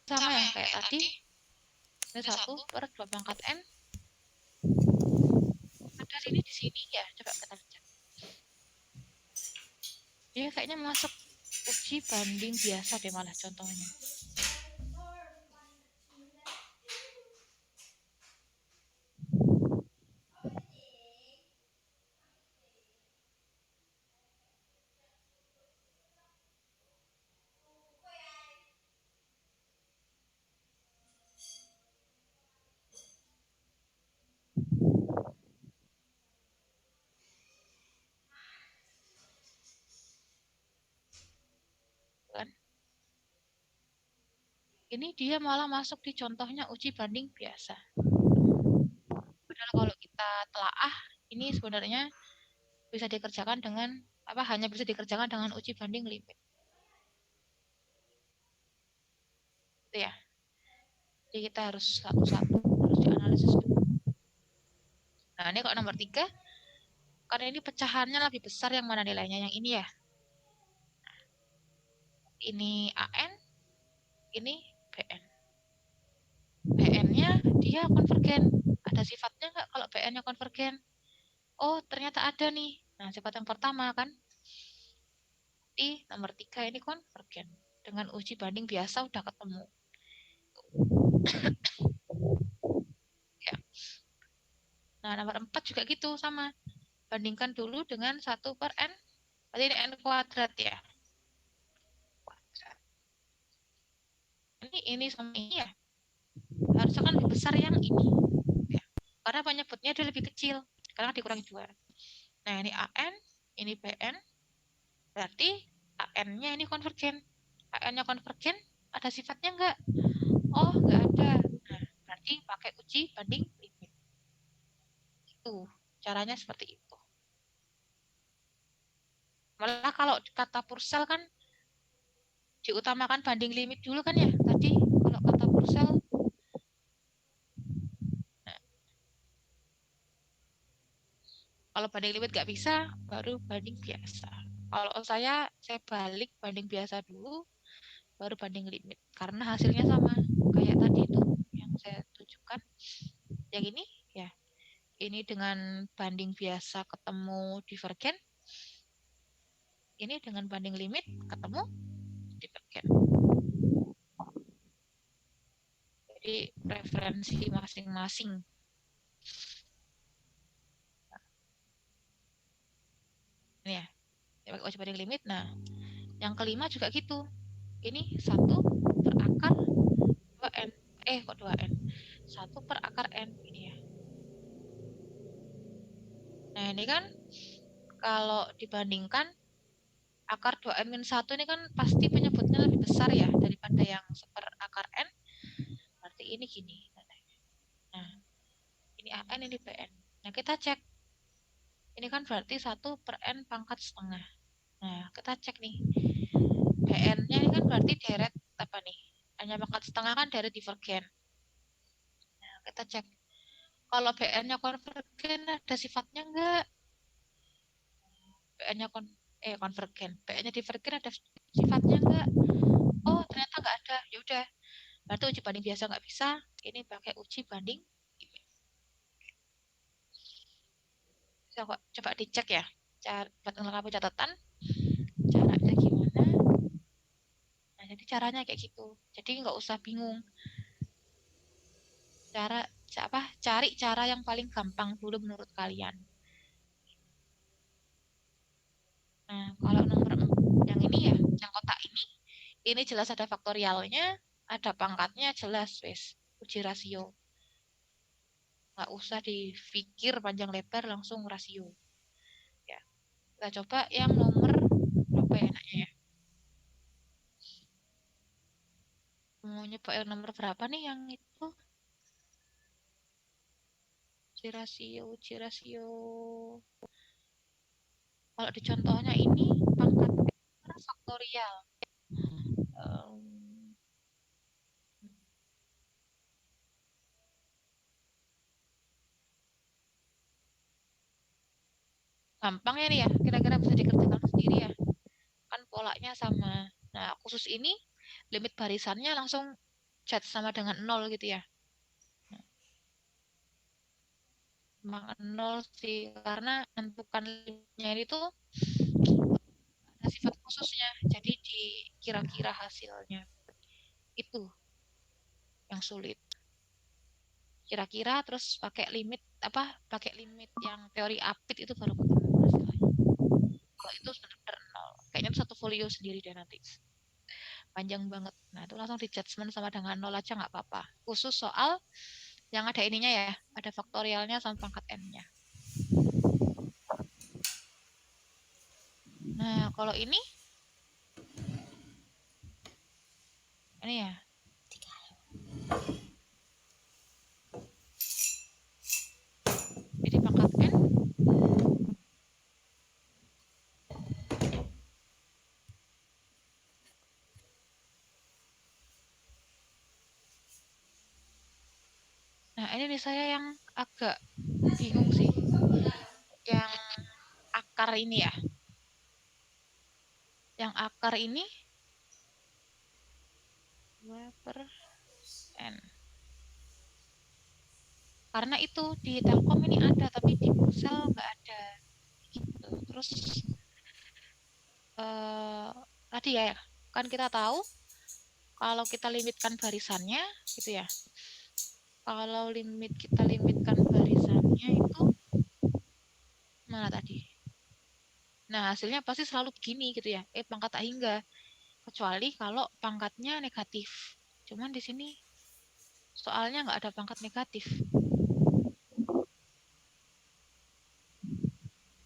sama yang kayak tadi. Ini 1/2 pangkat N. Ada ini di sini ya, coba kita lihat. Dia kayaknya masuk uji banding biasa deh malah contohnya. Kan? Ini dia malah masuk di contohnya uji banding biasa. Padahal kalau kita telaah, ini sebenarnya bisa dikerjakan dengan hanya bisa dikerjakan dengan uji banding limit. Itu ya. Jadi kita harus satu-satu harus dianalisis dulu. Nah, ini kalau nomor 3, karena ini pecahannya lebih besar, yang mana nilainya? Yang ini ya. Ini AN, ini BN. BN-nya dia konvergen. Ada sifatnya nggak kalau BN-nya konvergen? Oh, ternyata ada nih. Nah, sifat yang pertama kan. Di nomor 3 ini konvergen. Dengan uji banding biasa udah ketemu. Ya. Nah, nomor 4 juga gitu, sama. Bandingkan dulu dengan 1/N. Berarti ini N kuadrat ya. Kuadrat. Ini sama ini ya. Harusnya kan lebih besar yang ini. Ya. Karena penyebutnya dia lebih kecil. Karena dikurangi 2. Nah, ini AN, ini BN. Berarti AN-nya ini konvergen. AN-nya konvergen, ada sifatnya enggak? Oh, enggak ada. Nah, berarti pakai uji banding limit. Itu caranya seperti itu. Malah kalau kata Purcell kan diutamakan banding limit dulu kan ya. Tadi kalau kata Purcell, nah, kalau banding limit nggak bisa, baru banding biasa. Kalau saya balik banding biasa dulu, baru banding limit. Karena hasilnya sama. Kayak tadi itu yang saya tunjukkan. Yang ini ya, ini dengan banding biasa ketemu divergen. Ini dengan banding limit ketemu divergen. Jadi referensi masing-masing. Ini ya, pakai uji banding limit. Nah, yang kelima juga gitu. Ini 1/akar 2N. Kok 2N? 1/akar N ini ya. Nah, ini kan kalau dibandingkan akar 2N-1 ini kan pasti penyebutnya lebih besar ya daripada yang 1/akar N. Berarti ini gini. Nah, ini AN, ini BN. Nah, kita cek. Ini kan berarti 1/N². Nah, kita cek nih. BN-nya ini kan berarti deret apa nih? N², kan deret divergen. Nah, kita cek. Kalau BN-nya konvergen ada sifatnya enggak? BN-nya konvergen. BN-nya divergen ada sifatnya enggak? Oh, ternyata enggak ada. Ya udah. Berarti uji banding biasa enggak bisa. Ini pakai uji banding. Coba dicek ya. Buat ngelengkapi catatan. Caranya gimana? Nah, jadi caranya kayak gitu. Jadi nggak usah bingung. Cari cara yang paling gampang dulu menurut kalian. Nah, kalau nomor yang ini ya, yang kotak ini jelas ada faktorialnya, ada pangkatnya, jelas wes. Uji rasio. Nggak usah dipikir panjang lebar, langsung rasio. Ya, kita coba yang nomor berapa ya enaknya ya? Mau nyoba yang nomor berapa nih yang itu? Uji rasio, uji rasio. Kalau di contohnya ini pangkat faktorial. Um, gampang ya nih ya, kira-kira bisa dikerjakan sendiri ya. Kan polanya sama. Nah, khusus ini limit barisannya langsung judge sama dengan 0 gitu ya. Memang 0 sih, karena menentukan limitnya itu ada sifat khususnya, jadi dikira-kira hasilnya. Itu yang sulit. Kira-kira terus pakai limit yang teori apit itu baru ketemu hasilnya. Kalau itu benar-benar 0. Kayaknya itu satu folio sendiri deh nanti. Panjang banget. Nah, itu langsung di judgement sama dengan 0 aja nggak apa-apa. Khusus soal yang ada ininya ya, ada faktorialnya sama pangkat n-nya. Nah, kalau ini ya. Jadi pangkat n Nah, ini nih saya yang agak bingung sih. Yang akar ini ya. Yang akar ini 2 per n. Karena itu di Telkom ini ada, tapi di Pulsel nggak ada. Gitu. Terus tadi ya, kan kita tahu kalau kita limitkan barisannya, gitu ya. Kalau kita limitkan barisannya itu mana tadi? Nah, hasilnya pasti selalu begini gitu ya. Pangkat tak hingga. Kecuali kalau pangkatnya negatif. Cuman di sini soalnya nggak ada pangkat negatif.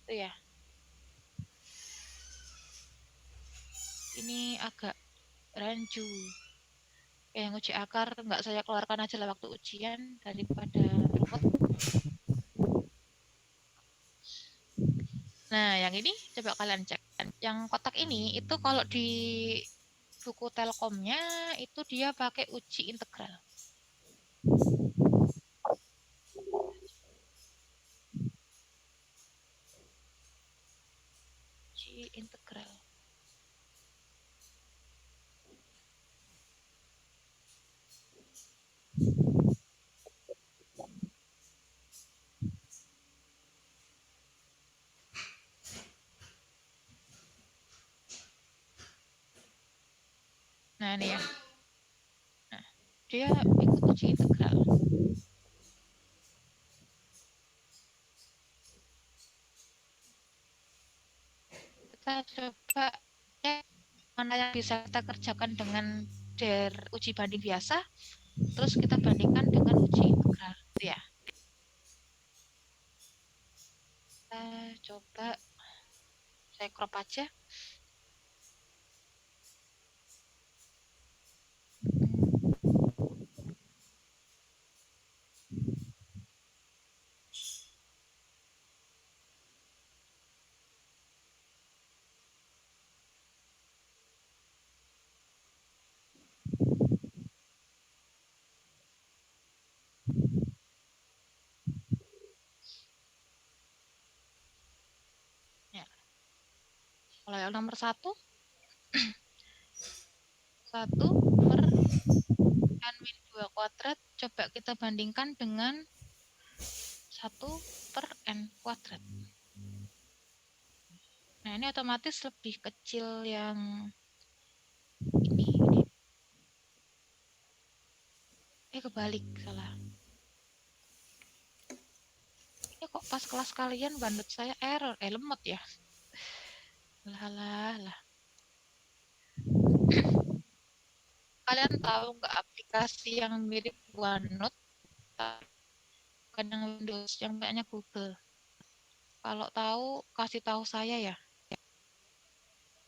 Itu ya. Ini agak rancu. Yang uji akar nggak saya keluarkan aja lah waktu ujian daripada ruwet. Nah, yang ini coba kalian cek. Yang kotak ini itu kalau di buku Telkomnya itu dia pakai uji integral. Uji integral. Nah, ini ya. Nah, dia ikut uji integral. Kita coba cek mana yang bisa kita kerjakan dengan uji banding biasa, terus kita bandingkan dengan uji integral. Ya. Kita coba saya crop aja. Ya. Kalau yang nomor 1 per n-2 kuadrat, coba kita bandingkan dengan 1 per n kuadrat. Nah, ini otomatis lebih kecil yang ini. Kebalik, salah. Ini kok pas kelas kalian bandut saya error, lemot ya. Lah. Kalian tahu nggak aplikasi yang mirip OneNote? Bukan yang Windows, yang banyak Google. Kalau tahu, kasih tahu saya ya.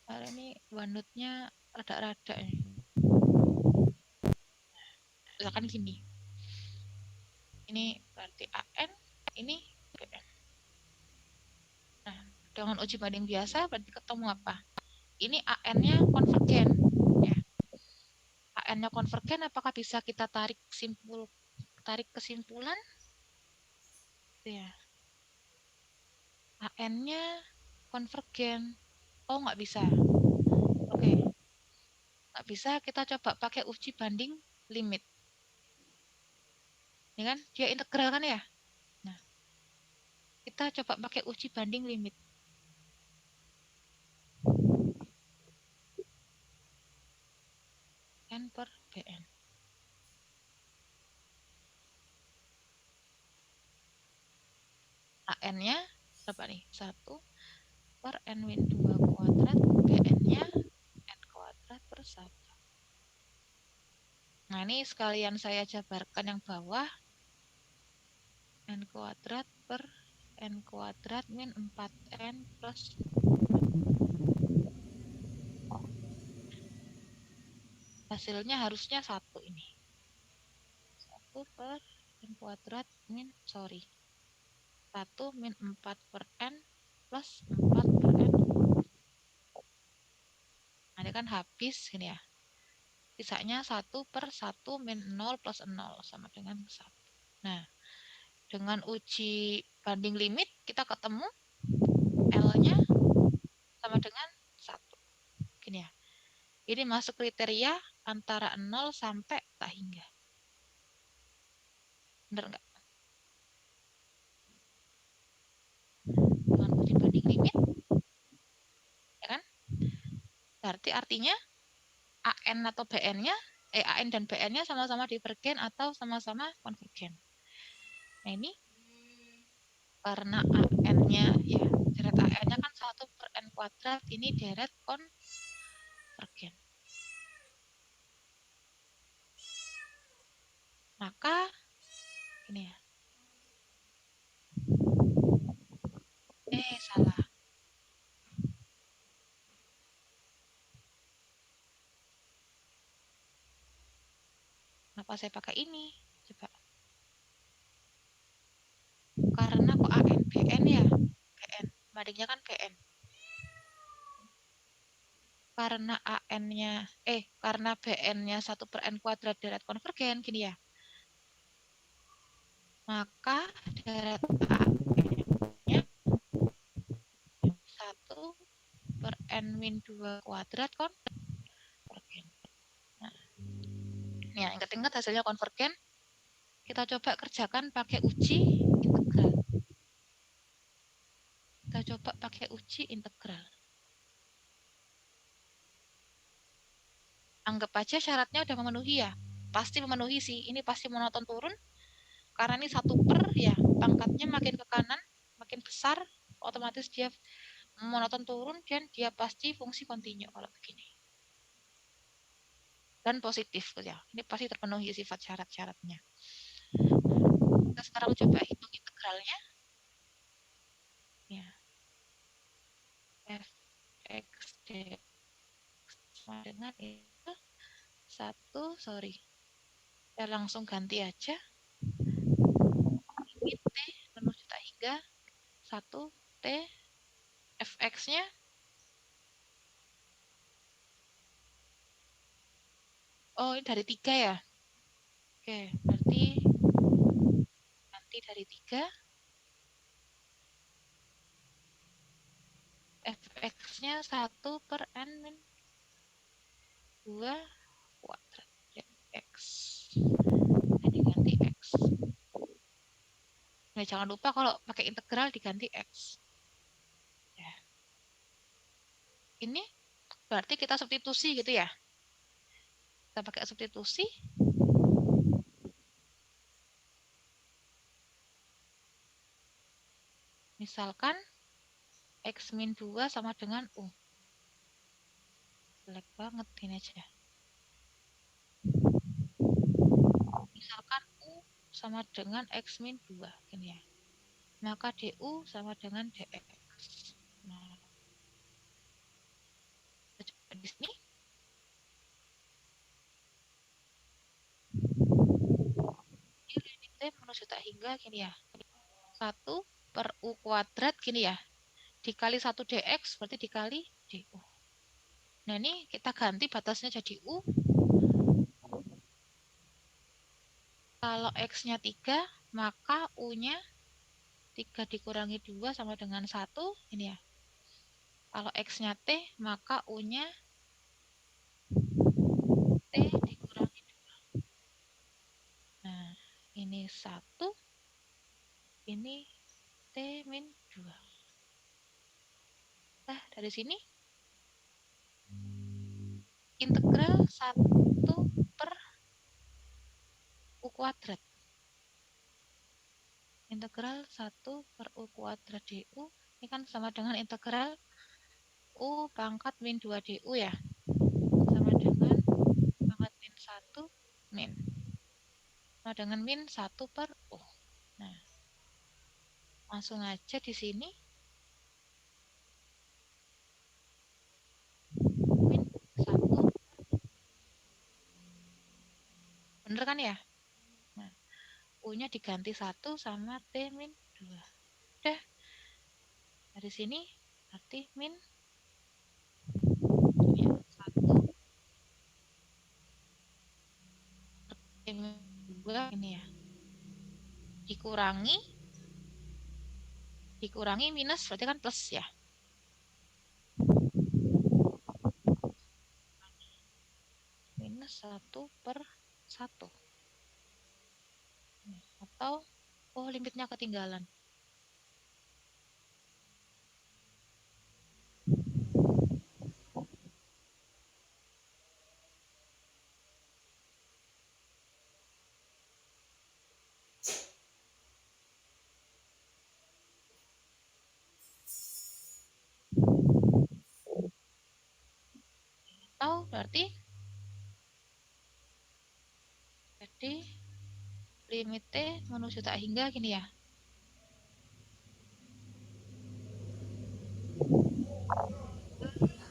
Karena ini OneNote-nya rada-rada nih. Misalkan gini. Ini berarti AN, ini BN. Nah, dengan uji banding biasa berarti ketemu apa? Ini AN-nya konvergen. Ya. AN-nya konvergen, apakah bisa kita tarik kesimpulan? Ya. AN-nya konvergen. Oh, nggak bisa. Oke. Nggak bisa, kita coba pakai uji banding limit. Ini kan dia integral kan ya? Nah, kita coba pakai uji banding limit. N per Bn. AN-nya berapa nih? 1 per N-2 kuadrat, Bn-nya N kuadrat per 1. Nah, ini sekalian saya jabarkan yang bawah. N kuadrat per N kuadrat min 4N plus. Hasilnya harusnya 1 ini. 1 per N kuadrat min, 1 min 4 per N plus 4 per N. Nah, ini kan habis gini ya. Sisanya 1 per 1 min 0 plus 0 sama dengan 1. Nah, dengan uji banding limit kita ketemu L-nya sama dengan 1. Gini ya. Ini masuk kriteria antara 0 sampai tak hingga. Bener nggak? Dengan uji banding limit, ya kan? Berarti artinya AN atau BN-nya, AN dan BN-nya sama-sama divergen atau sama-sama konvergen. Nah, ini karena AN-nya ya, deret AN-nya kan 1 per N kuadrat, ini deret konvergen. Maka ini ya. Salah. Kenapa saya pakai ini? Coba. Karena kok AN BN ya? BN. Bandingnya kan BN. Karena AN-nya, karena BN-nya 1 per N kuadrat deret konvergen, gini ya. Maka deret AN-nya 1 per N-2 kuadrat konvergen. Nah, ya, ingat-ingat hasilnya konvergen. Kita coba kerjakan pakai uji integral. Kita coba pakai uji integral. Anggap aja syaratnya udah memenuhi ya. Pasti memenuhi sih. Ini pasti monoton turun. Karena ini 1 per ya. Pangkatnya makin ke kanan, makin besar. Otomatis dia monoton turun dan dia pasti fungsi kontinu kalau begini. Dan positif ya. Ini pasti terpenuhi sifat syarat-syaratnya. Kita sekarang coba hitung integralnya. Ya. Fx dx sama dengan itu 1, saya langsung ganti aja. Limit T menuju tak hingga 1 T fx-nya ini dari 3 ya. Oke, berarti nanti dari 3 fx-nya 1 per n min 2 kuadrat x. Jadi ganti x. Nah, jangan lupa kalau pakai integral diganti x. Ya. Ini berarti kita substitusi gitu ya. Kita pakai substitusi. Misalkan x min 2 sama dengan u. Jelek banget ini aja. Misalkan u sama dengan x min 2. Gini ya. Maka du sama dengan dx. Nah, kita coba di sini. Ini limitnya menuju tak hingga gini ya. 1 per u kuadrat gini ya. Dikali 1 dx berarti dikali du. Nah, ini kita ganti batasnya jadi u. Kalau x-nya 3, maka u-nya 3 dikurangi 2 sama dengan 1. Ini ya. Kalau x-nya t, maka u-nya t dikurangi 2. Ini 1, ini T min 2. Nah, dari sini integral 1 per U kuadrat. Integral 1 per U kuadrat DU ini kan sama dengan integral U pangkat min 2 DU ya. Sama dengan pangkat min 1 min. Sama dengan min 1 per U. Nah, langsung aja di sini min 1. Bener kan ya? Nah, U-nya diganti 1 sama T min 2. Udah. Dari sini berarti min ya, 1 T min 2 ini ya. Dikurangi minus berarti kan plus ya. Minus 1 per 1. Atau, oh limitnya ketinggalan. Atau berarti jadi limit T menuju tak hingga gini ya.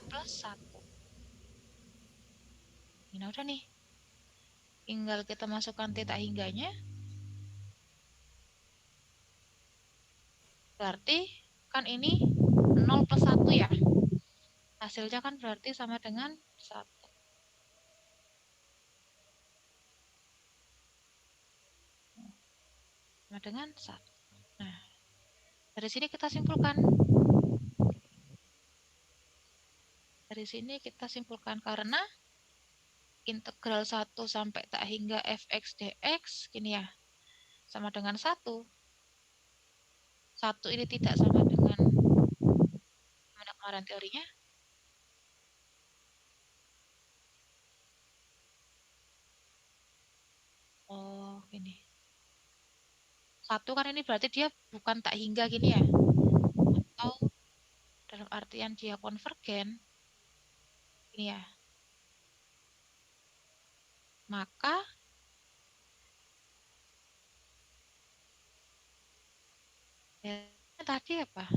Plus 1. Ini udah nih. Tinggal kita masukkan T tak hingganya. Berarti kan ini 0 plus 1 ya. Hasilnya kan berarti sama dengan 1. Sama dengan 1. Nah, dari sini kita simpulkan. Dari sini kita simpulkan karena integral 1 sampai tak hingga fx dx gini ya. Sama dengan 1. 1 ini tidak sama dengan mana kemarin teorinya. Oh, gini. 1 kan ini berarti dia bukan tak hingga gini ya. Atau dalam artian dia konvergen. Ini ya. Maka tadi apa?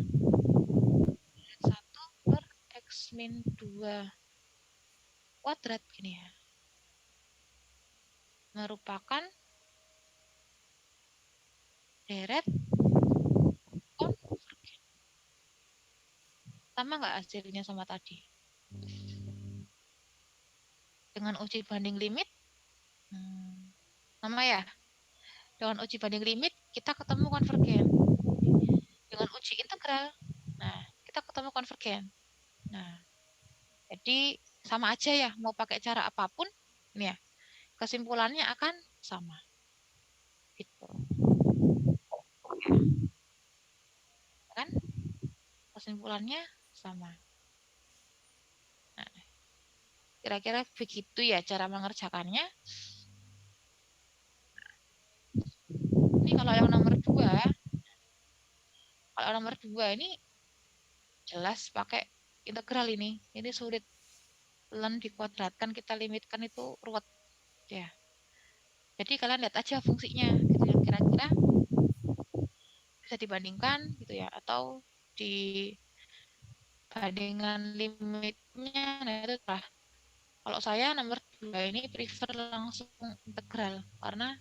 1 per x min 2 kuadrat gini ya. Merupakan deret konvergen. Sama nggak hasilnya sama tadi? Dengan uji banding limit, sama ya? Dengan uji banding limit, kita ketemu konvergen. Dengan uji integral, nah, kita ketemu konvergen. Nah, jadi sama aja ya, mau pakai cara apapun, ini ya, kesimpulannya akan sama. Gitu. Kan? Kesimpulannya sama. Nah, kira-kira begitu ya cara mengerjakannya. Ini kalau yang nomor 2 ini jelas pakai integral ini. Ini sulit. Ln dikuadratkan kita limitkan itu ruwet ya. Jadi kalian lihat aja fungsinya gitu yang kira-kira bisa dibandingkan gitu ya, atau dibandingkan limitnya. Nah itu lah. Kalau saya nomor 2 ini prefer langsung integral karena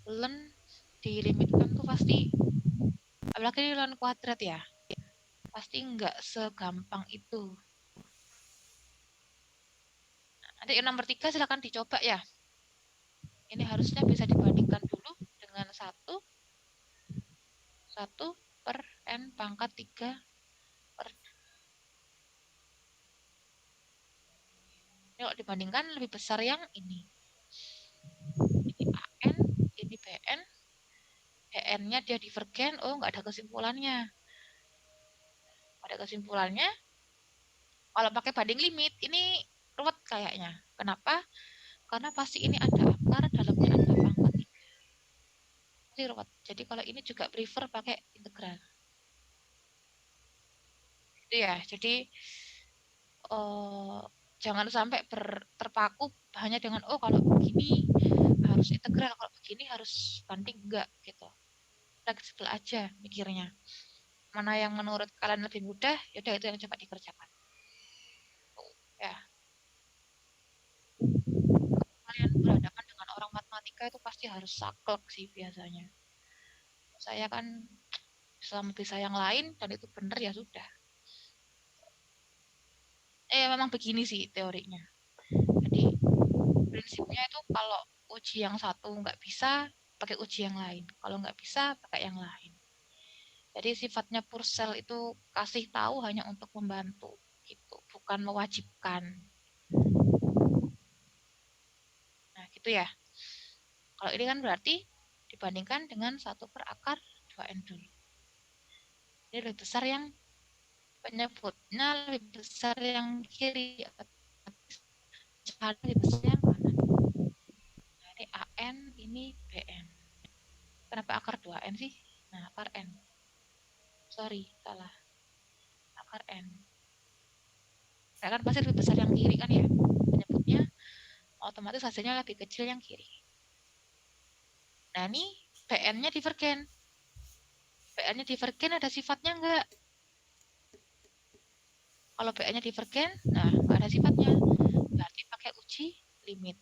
ln dilimitkan tuh pasti, apalagi ln kuadrat ya, pasti nggak segampang itu. Nanti yang nomor 3 silahkan dicoba ya. Ini harusnya bisa dibandingkan dulu dengan 1 per n pangkat 3 per. Ini kalau dibandingkan lebih besar yang ini. Ini AN, ini BN. BN-nya dia divergen, oh nggak ada kesimpulannya. Ada kesimpulannya, kalau pakai banding limit, ini ruwet kayaknya. Kenapa? Karena pasti ini ada akar, dalamnya ada pangkat 3. Pasti ruwet. Jadi kalau ini juga prefer pakai integral. Itu ya, jadi jangan sampai terpaku hanya dengan kalau begini harus integral, kalau begini harus banding, enggak gitu. Fleksibel aja mikirnya. Mana yang menurut kalian lebih mudah, yaudah itu yang coba dikerjakan. Ya. Kalian berhadapan dengan orang matematika itu pasti harus saklek sih biasanya. Saya kan selama bisa yang lain dan itu benar ya sudah. Memang begini sih teorinya. Jadi prinsipnya itu kalau uji yang satu nggak bisa, pakai uji yang lain. Kalau nggak bisa, pakai yang lain. Jadi sifatnya Purcell itu kasih tahu hanya untuk membantu, gitu, bukan mewajibkan. Nah, gitu ya. Kalau ini kan berarti dibandingkan dengan 1/akar 2n dulu. Jadi lebih besar yang penyebutnya, lebih besar yang kiri, lebih besar yang kanan. Nah, ini AN, ini BN. Kenapa akar 2n sih? Nah, akar N. Sorry, salah. Akar N. Nah, kan pasti lebih besar yang kiri kan ya? Penyebutnya otomatis hasilnya lebih kecil yang kiri. Nah, ini BN-nya divergen. BN-nya divergen ada sifatnya enggak? Kalau BN-nya divergen, nah enggak ada sifatnya. Berarti pakai uji limit.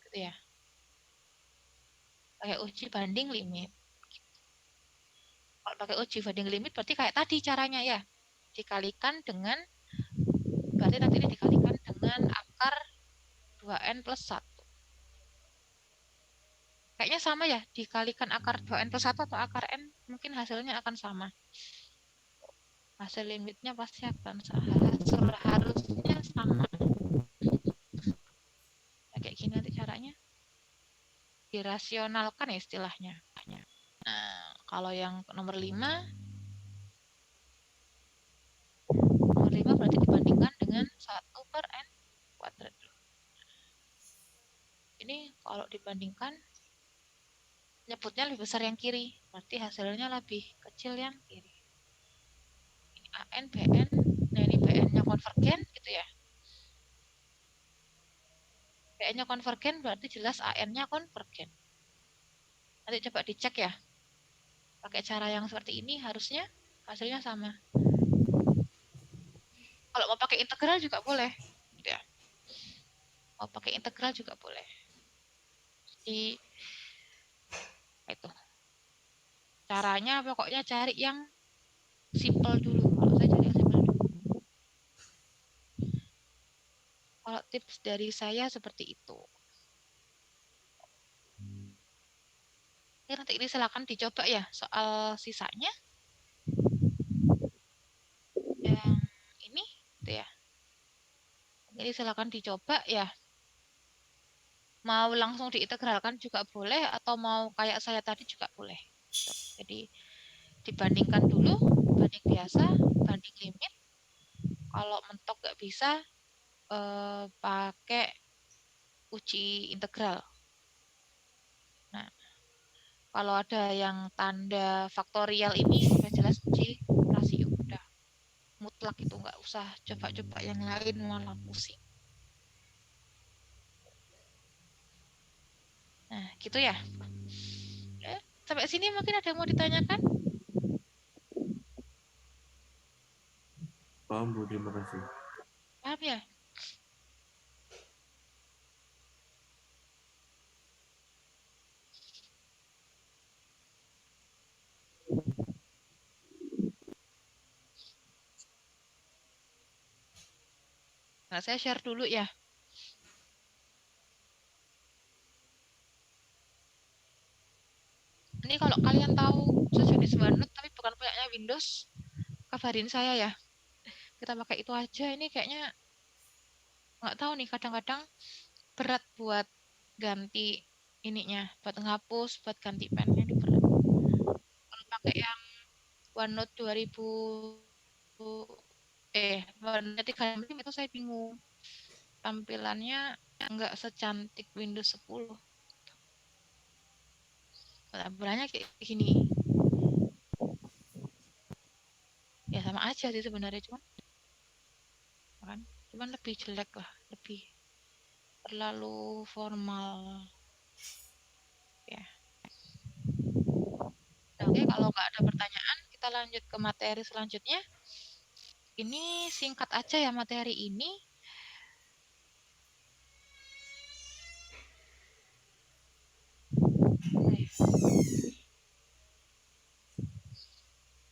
Gitu ya. Pakai uji banding limit. Kalau pakai uji banding limit berarti kayak tadi caranya ya. Dikalikan dengan, berarti nanti ini dikalikan dengan akar 2n plus 1. Kayaknya sama ya, dikalikan akar 2n plus 1 atau akar n, mungkin hasilnya akan sama. Hasil limitnya pasti akan sama. Harusnya sama. Nah, kayak gini nanti caranya. Dirasionalkan ya istilahnya. Nah, kalau yang nomor 5 berarti dibandingkan dengan 1/n kuadrat. Ini kalau dibandingkan, nyebutnya lebih besar yang kiri, berarti hasilnya lebih kecil yang kiri. Ini AN, BN, nah ini BN-nya konvergen gitu ya. BN-nya konvergen berarti jelas AN-nya konvergen. Nanti coba dicek ya. Pakai cara yang seperti ini harusnya hasilnya sama. Kalau mau pakai integral juga boleh. Gitu ya. Mau pakai integral juga boleh. Jadi itu. Caranya pokoknya cari yang simple dulu. Kalau saya cari yang simple dulu. Kalau tips dari saya seperti itu. Nanti ini silakan dicoba ya soal sisanya. Yang ini gitu ya. Jadi silakan dicoba ya. Mau langsung diintegralkan juga boleh atau mau kayak saya tadi juga boleh. Jadi dibandingkan dulu, banding biasa, banding limit. Kalau mentok nggak bisa, pakai uji integral. Nah, kalau ada yang tanda faktorial ini sudah jelas uji rasio, udah mutlak itu, nggak usah coba-coba yang lain malah pusing. Nah, gitu ya. Sampai sini mungkin ada yang mau ditanyakan? Paham Bu, terima kasih. Paham ya? Nah, saya share dulu ya. Ini kalau kalian tahu sejenis OneNote tapi bukan punyanya Windows, kabarin saya ya. Kita pakai itu aja. Ini kayaknya nggak tahu nih, kadang-kadang berat buat ganti ininya, buat ngapus, buat ganti pennya ini berat. pakai yang OneNote 2000 OneNote 3 itu saya bingung. Tampilannya nggak secantik Windows 10. Tampilannya kayak gini. Ya sama aja sih sebenarnya, cuman lebih jelek lah, lebih terlalu formal ya. Oke, kalau nggak ada pertanyaan, kita lanjut ke materi selanjutnya. Ini singkat aja ya materi ini.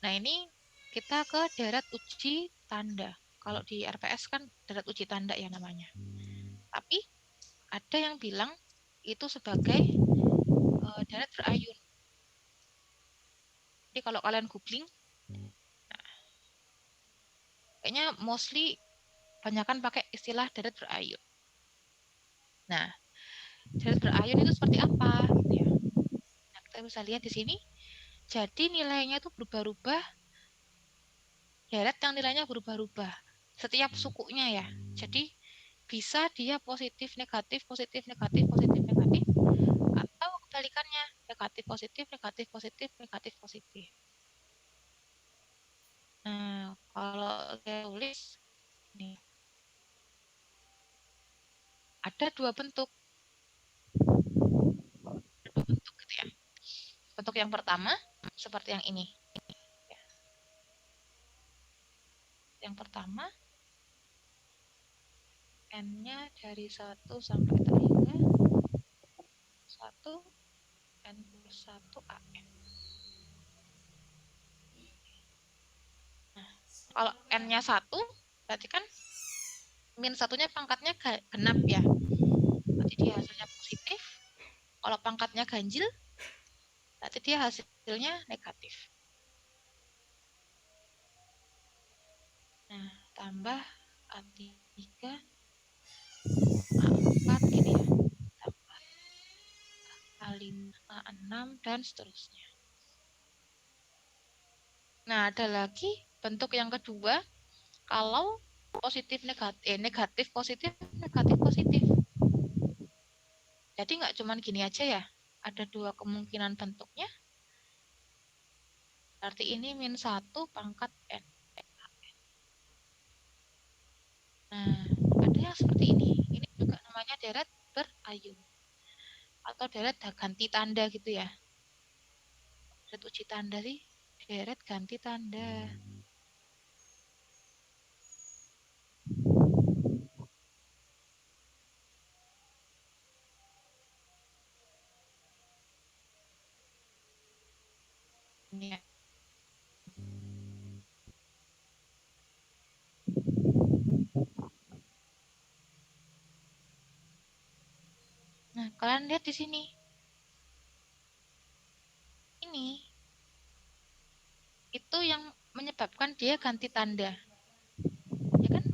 Nah, ini kita ke deret uji tanda. Kalau di RPS kan deret uji tanda ya namanya. Tapi ada yang bilang itu sebagai deret berayun. Jadi kalau kalian googling, kayaknya mostly banyakkan pakai istilah deret berayun. Nah, deret berayun itu seperti apa? Gitu ya. Nah, kita bisa lihat di sini. Jadi nilainya itu berubah-ubah. Deret yang nilainya berubah-ubah setiap sukunya ya. Jadi bisa dia positif, negatif, positif, negatif, positif, negatif, atau kebalikannya, negatif, positif, negatif, positif, negatif, positif. Nah, kalau saya tulis nih, ada dua bentuk gitu ya. Bentuk yang pertama seperti yang ini. Yang pertama n-nya dari 1 sampai 3, 1 n plus 1 an. Nah, kalau n-nya 1 berarti kan min satunya pangkatnya genap ya. Berarti dia hasilnya positif. Kalau pangkatnya ganjil, berarti dia hasilnya negatif. Nah, tambah A3, A4 gini ya. Tambah A5, A6, dan seterusnya. Nah, ada lagi bentuk yang kedua. Kalau positif negatif, negatif positif, negatif positif. Jadi nggak cuma gini aja ya. Ada dua kemungkinan bentuknya. Berarti ini min 1 pangkat N. Nah, ada yang seperti ini. Ini juga namanya deret berayun. Atau deret ganti tanda gitu ya. Deret uji tanda sih. Deret ganti tanda. Ini ya. Nah, kalian lihat di sini. Ini itu yang menyebabkan dia ganti tanda. Ya kan?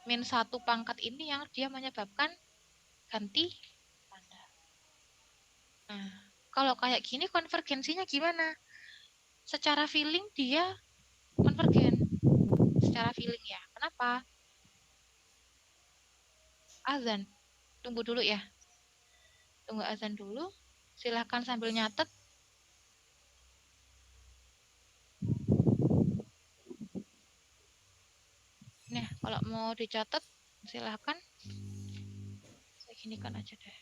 Min 1 pangkat ini yang dia menyebabkan ganti tanda. Nah, kalau kayak gini konvergensinya gimana? Secara feeling dia konvergen. Secara feeling ya. Kenapa? Azan. Tunggu dulu ya. Tunggu azan dulu. Silahkan sambil nyatet. Nah, kalau mau dicatat, silahkan. Saya ginikan aja deh.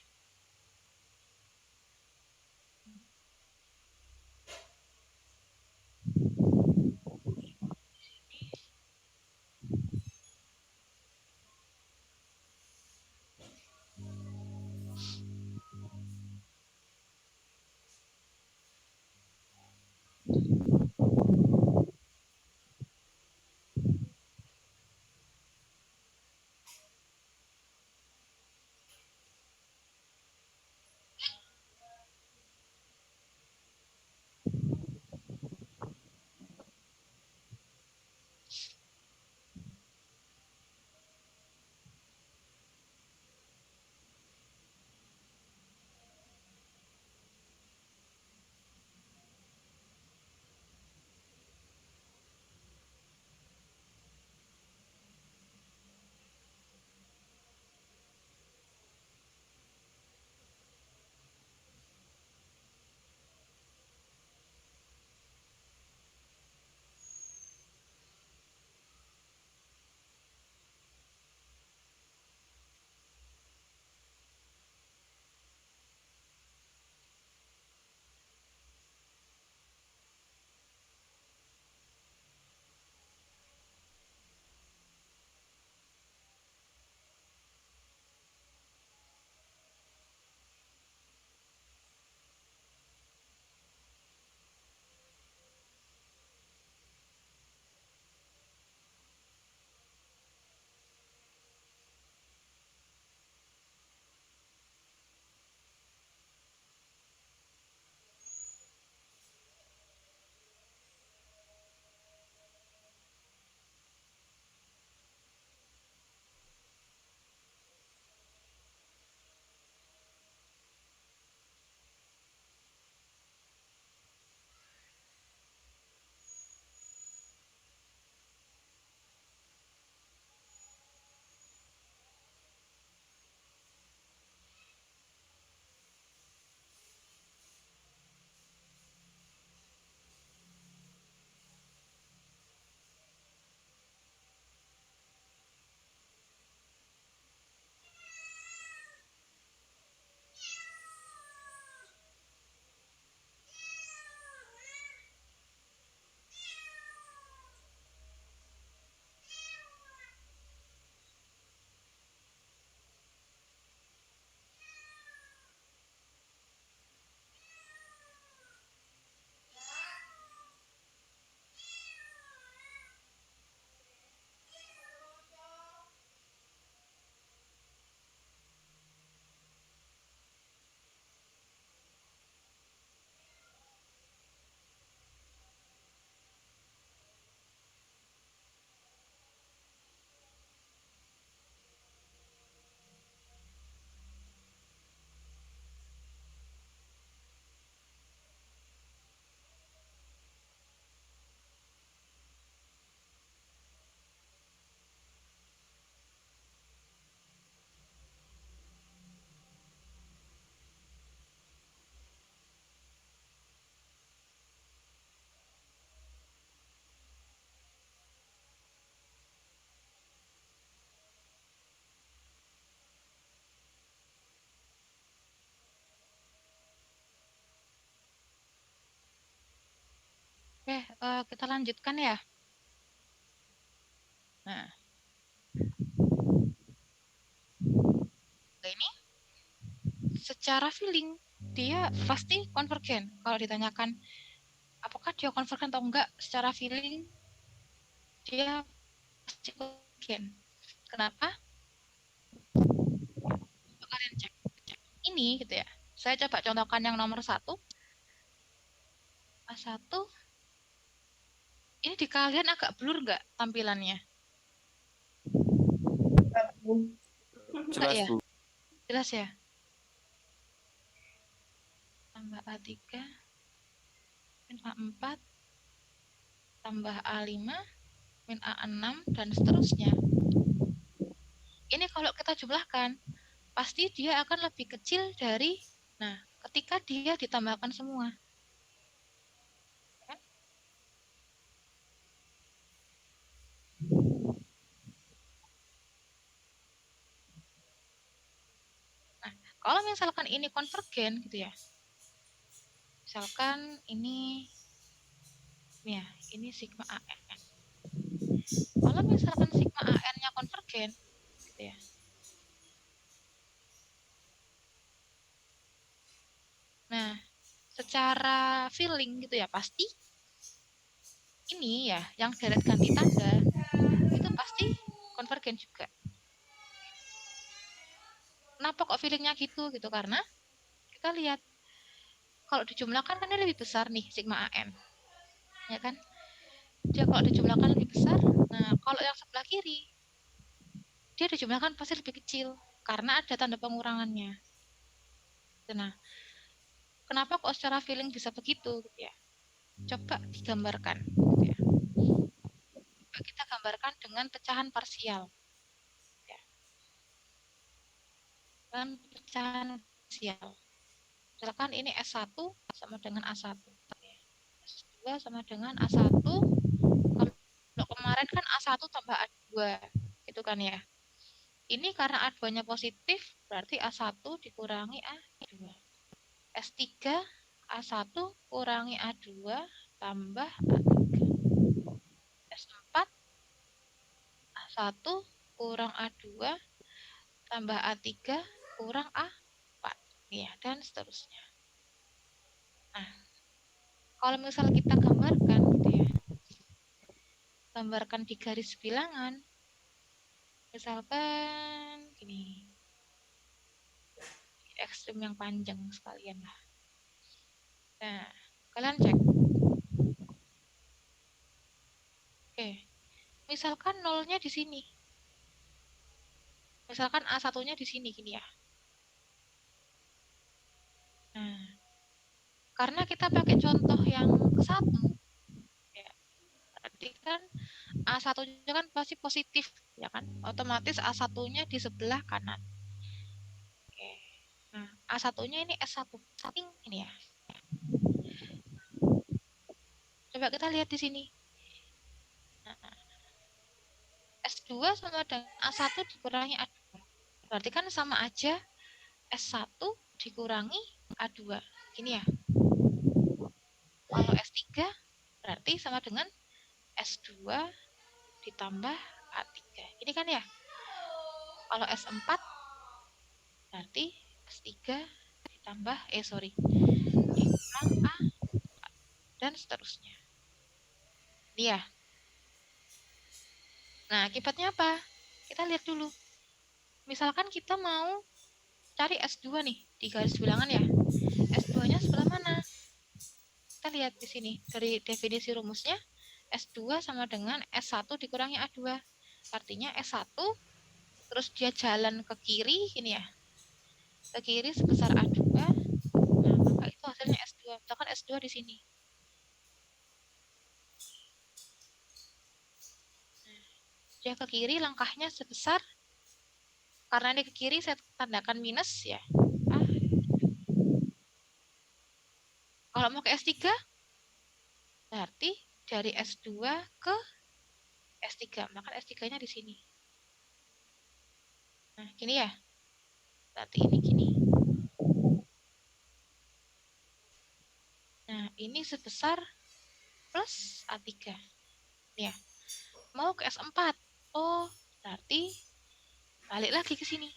Oke, kita lanjutkan ya. Nah, ini secara feeling dia pasti konvergen. Kalau ditanyakan apakah dia konvergen atau enggak, secara feeling dia pasti konvergen. Kenapa? Kalian cek. Ini gitu ya. Saya coba contohkan yang nomor 1. A1. Ini di kalian agak blur nggak tampilannya? Enggak Jelas, ya? Bu. Jelas ya? Tambah A3, min A4, tambah A5, min A6, dan seterusnya. Ini kalau kita jumlahkan, pasti dia akan lebih kecil dari, nah, ketika dia ditambahkan semua. Nah, kalau misalkan ini konvergen gitu ya, misalkan ini ya, ini sigma AN. Kalau misalkan sigma AN-nya konvergen gitu ya. Nah, secara feeling gitu ya, pasti ini ya, yang deret ganti tanda itu pasti konvergen juga. Kenapa kok feelingnya gitu? Karena kita lihat kalau dijumlahkan kan dia lebih besar nih sigma AN, ya kan? Dia kalau dijumlahkan lebih besar. Nah, kalau yang sebelah kiri dia dijumlahkan pasti lebih kecil karena ada tanda pengurangannya. Nah, kenapa kok secara feeling bisa begitu? Gitu ya. Coba digambarkan. Gitu ya. Coba kita gambarkan dengan pecahan parsial. Ya. Dengan pecahan parsial. Misalkan ini S1 sama dengan A1. S2 sama dengan A1. Kalau kemarin kan A1 tambah A2. Gitu kan ya. Ini karena A2-nya positif, berarti A1 dikurangi A2. S3 A1 kurangi A2 tambah A3. S4 A1 kurang A2 tambah A3 kurang A4. Ya, dan seterusnya. Nah, kalau misal kita gambarkan gitu ya. Gambarkan di garis bilangan. Misalkan gini. Ekstrim yang panjang sekalian lah. Nah, kalian cek. Oke. Misalkan nolnya di sini. Misalkan A1-nya di sini gini ya. Nah, karena kita pakai contoh yang ke-1, ya, berarti kan A1-nya kan pasti positif, ya kan? Otomatis A1-nya di sebelah kanan. Oke. Nah, A1-nya ini S1. Setting ini ya. Coba kita lihat di sini. Nah, S2 sama dengan A1 dikurangi A2. Berarti kan sama aja S1 dikurangi A2. Gini ya. Kalau S3 berarti sama dengan S2 ditambah A3. Ini kan ya. Kalau S4 berarti S3 ditambah dikurang A dan seterusnya. Ini ya. Nah, akibatnya apa? Kita lihat dulu. Misalkan kita mau cari S2 nih di garis bilangan ya. S2-nya sebelah mana? Kita lihat di sini dari definisi rumusnya S2 sama dengan S1 dikurangi A2. Artinya S1 terus dia jalan ke kiri ini ya. Ke kiri sebesar A2. Nah, maka itu hasilnya S2. Misalkan S2 di sini. Dia ke kiri langkahnya sebesar, karena ini ke kiri saya tandakan minus ya. Kalau mau ke S3 berarti dari S2 ke S3, maka S3-nya di sini. Nah, gini ya. Berarti ini gini. Nah, ini sebesar plus A3. Ya, mau ke S4. Oh, berarti balik lagi ke sini.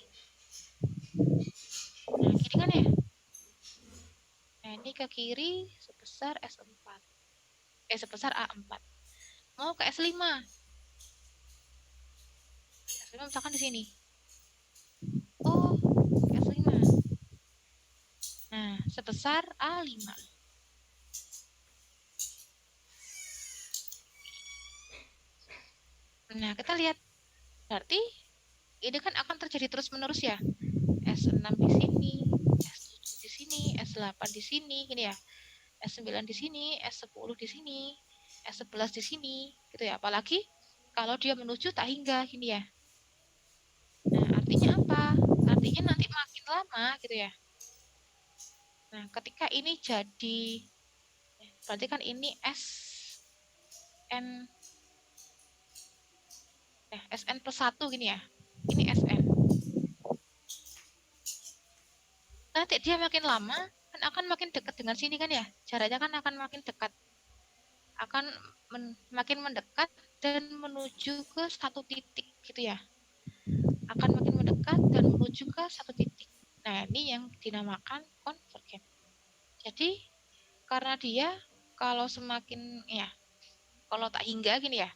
Nah, gini kan ya? Nah, ini ke kiri sebesar S4. Sebesar A4. Mau ke S5. S5 misalkan di sini. Oh, ke S5. Nah, sebesar A5. Nah, kita lihat. Berarti ini kan akan terjadi terus-menerus ya. S6 di sini, S7 di sini, S8 di sini, gini ya. S9 di sini, S10 di sini, S11 di sini, gitu ya. Apalagi kalau dia menuju tak hingga, gini ya. Nah, artinya apa? Artinya nanti makin lama, gitu ya. Nah, ketika ini jadi, berarti kan ini SN, SN plus 1 gini ya. Ini SN. Nanti dia makin lama, kan akan makin dekat dengan sini kan ya. Jaraknya kan akan makin dekat. Akan makin mendekat dan menuju ke satu titik gitu ya. Akan makin mendekat dan menuju ke satu titik. Nah, ini yang dinamakan konvergen. Jadi, karena dia kalau semakin ya, kalau tak hingga gini ya,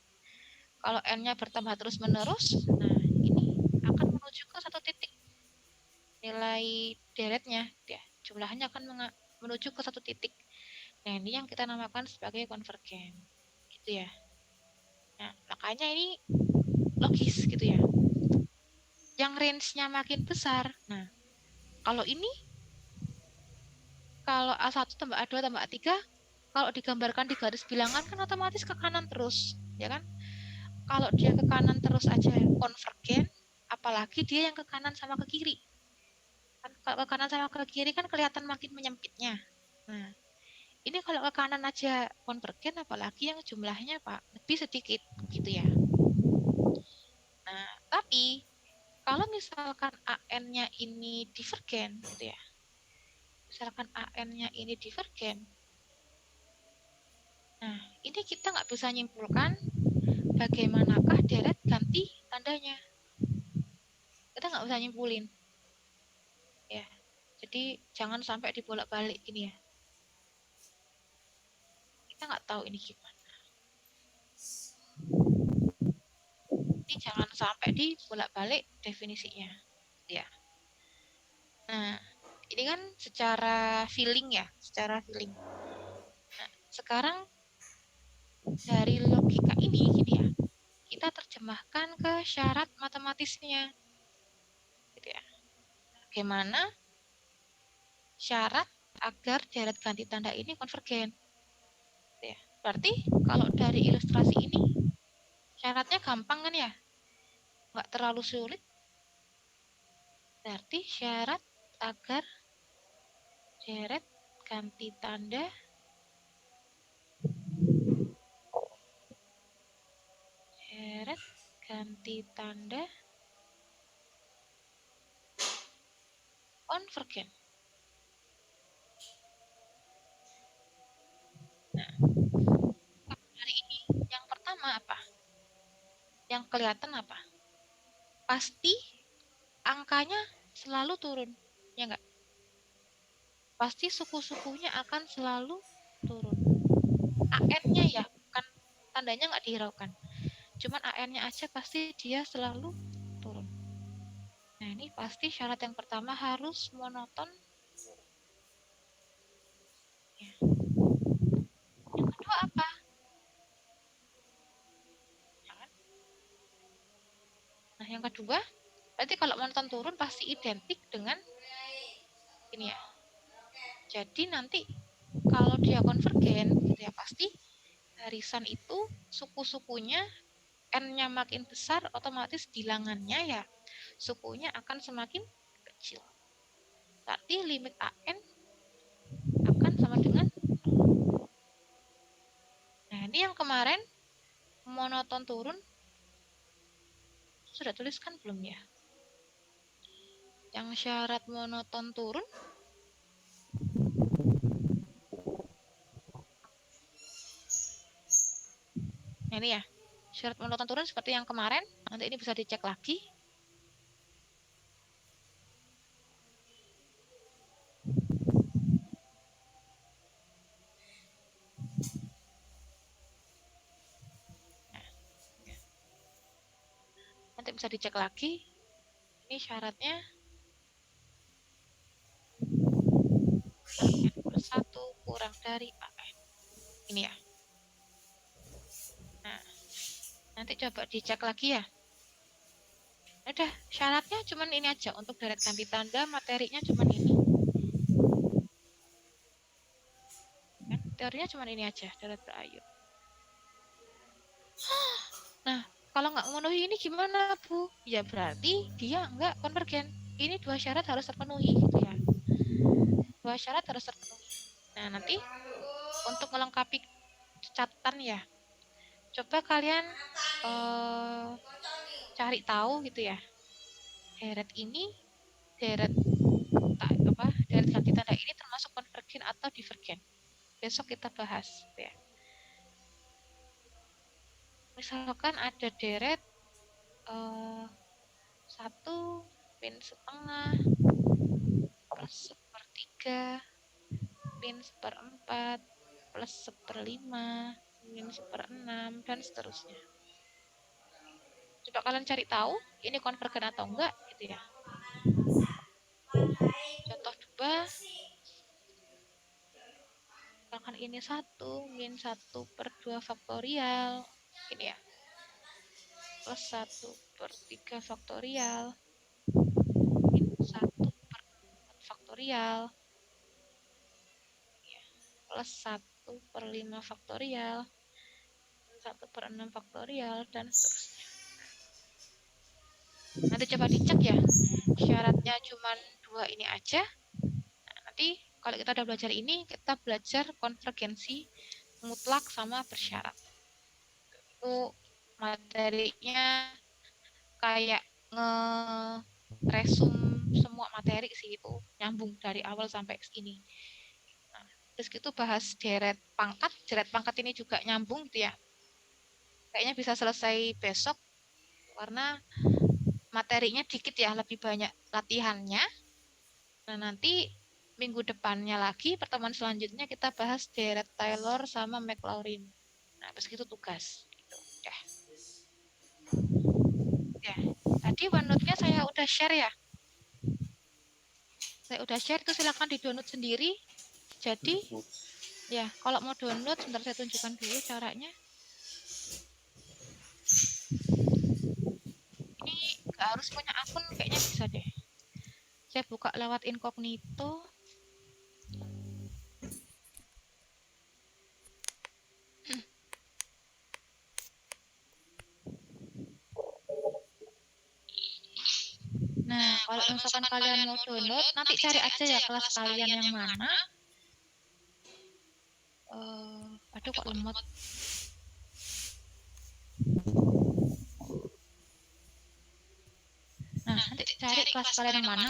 kalau n-nya bertambah terus-menerus, nah ini akan menuju ke satu titik. Nilai deretnya, ya, jumlahnya akan menuju ke satu titik. Nah, ini yang kita namakan sebagai konvergen. Gitu ya. Nah, makanya ini logis gitu ya. Yang range-nya makin besar. Nah, kalau ini, kalau A1 tambah A2 tambah A3, kalau digambarkan di garis bilangan kan otomatis ke kanan terus, ya kan? Kalau dia ke kanan terus aja konvergen, apalagi dia yang ke kanan sama ke kiri. Kan kalau ke kanan sama ke kiri kan kelihatan makin menyempitnya. Nah, ini kalau ke kanan aja konvergen, apalagi yang jumlahnya Pak lebih sedikit, gitu ya. Nah, tapi kalau misalkan AN-nya ini divergen, gitu ya. Misalkan AN-nya ini divergen, nah ini kita nggak bisa nyimpulkan bagaimanakah deret ganti tandanya. Kita nggak bisa nyimpulin, ya. Jadi jangan sampai dibolak-balik gini ya. Kita nggak tahu ini gimana. Ini jangan sampai dibolak-balik definisinya, ya. Nah, ini kan secara feeling ya, secara feeling. Nah, sekarang dari logika ini gini ya, kita terjemahkan ke syarat matematisnya, gitu ya. Bagaimana syarat agar deret ganti tanda ini konvergen? Gitu ya. Berarti kalau dari ilustrasi ini syaratnya gampang kan ya, nggak terlalu sulit. Berarti syarat agar deret ganti tanda deret ganti tanda konvergen. Nah, hari ini yang pertama apa? Yang kelihatan apa? Pasti angkanya selalu turun, ya enggak? Pasti suku-sukunya akan selalu turun. AN-nya ya, bukan tandanya nggak dihiraukan. Cuman AN-nya aja pasti dia selalu turun. Nah, ini pasti syarat yang pertama harus monoton. Ya. Yang kedua apa? Nah, yang kedua, berarti kalau monoton turun pasti identik dengan ini ya. Jadi nanti kalau dia konvergen, gitu ya, pasti barisan itu suku-sukunya N-nya makin besar, otomatis bilangannya ya sukunya akan semakin kecil. Berarti limit AN akan sama dengan. Nah, ini yang kemarin monoton turun sudah tuliskan belum ya? Yang syarat monoton turun Nah ini ya, syarat monoton turun seperti yang kemarin. Nanti ini bisa dicek lagi. Nah, ya. Nanti bisa dicek lagi. Ini syaratnya N+1 kurang dari AN. Ini ya. Nah, nanti coba dicek lagi ya. Udah, syaratnya cuman ini aja. Untuk deret ganti tanda, materinya cuman ini. Kan? Teorinya cuman ini aja, deret berayun. Nah, kalau nggak memenuhi ini gimana, Bu? Ya berarti dia nggak konvergen. Ini dua syarat harus terpenuhi, gitu ya. Dua syarat harus terpenuhi. Nah, nanti untuk melengkapi catatan ya, coba kalian cari tahu gitu ya. Deret ini, deret deret ganti tanda ini termasuk konvergen atau divergen. Besok kita bahas, gitu ya. Misalkan ada deret 1 min setengah plus sepertiga min seperempat plus seperlima min seperenam dan seterusnya. Coba kalian cari tahu ini konvergen atau enggak gitu ya. Contoh 2, misalkan ini 1 min 1/2 faktorial ini ya, plus 1/3 faktorial min 1/4 faktorial ya, plus 1/5 faktorial 1/6 faktorial dan seterusnya. Nanti coba dicek ya, syaratnya cuma 2 ini aja. Nah, nanti kalau kita udah belajar ini, kita belajar konvergensi mutlak sama bersyarat. Itu materinya kayak nge-resum semua materi sih, itu nyambung dari awal sampai sini. Nah, terus gitu bahas deret pangkat ini juga nyambung gitu ya. Kayaknya bisa selesai besok karena materinya dikit ya, lebih banyak latihannya. Nah, nanti minggu depannya lagi, pertemuan selanjutnya kita bahas deret Taylor sama Maclaurin. Nah, habis itu tugas. Gitu. Ya. Tadi OneNote-nya saya udah share ya. Saya udah share, itu silakan di-download sendiri. Jadi, ya, kalau mau download, sebentar saya tunjukkan dulu caranya. Ini nggak harus punya akun, kayaknya bisa deh. Saya buka lewat incognito. Nah, kalau misalkan kalian mau download, nanti cari aja ya kelas kalian yang mana. Aduh kok lemot. Nah, nanti cari kelas kalian yang mana.